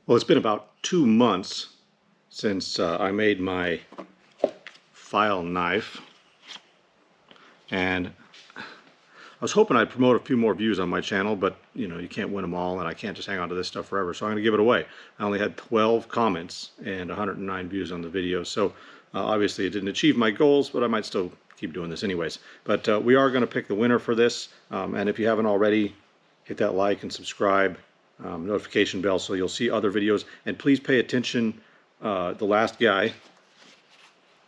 Well, it's been about 2 months since I made my file knife, and I was hoping I'd promote a few more views on my channel, but you know, you can't win them all, and I can't just hang on to this stuff forever, so I'm going to give it away. I only had 12 comments and 109 views on the video, so obviously it didn't achieve my goals, but I might still keep doing this anyways. But we are going to pick the winner for this, and if you haven't already, hit that like and subscribe, notification bell, so you'll see other videos. And please pay attention, the last guy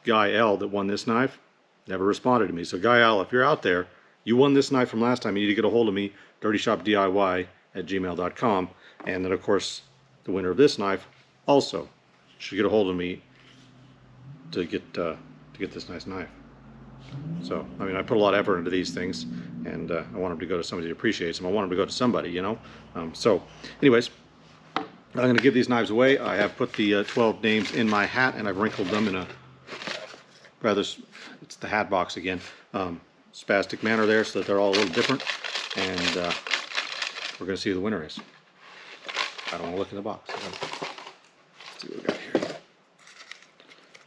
L, that won this knife, never responded to me. So Guy L, if you're out there, you won this knife from last time, you need to get a hold of me, dirtyshopdiy@gmail.com. And then of course the winner of this knife also should get a hold of me to get this nice knife. So, I mean, I put a lot of effort into these things, and I want them to go to somebody who appreciates them. I want them to go to somebody, you know. So, anyways, I'm going to give these knives away. I have put the 12 names in my hat, and I've wrinkled them in a rather, it's the hat box again, spastic manner there, so that they're all a little different. And we're going to see who the winner is. I don't want to look in the box. Let's see what we got here.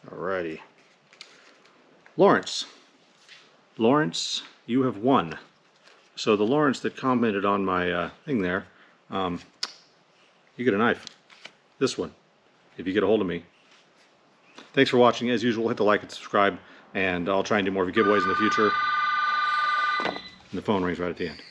Alrighty. Laurence, you have won. So the Laurence that commented on my thing there, you get a knife. This one, if you get a hold of me. Thanks for watching. As usual, hit the like and subscribe, and I'll try and do more giveaways in the future. And the phone rings right at the end.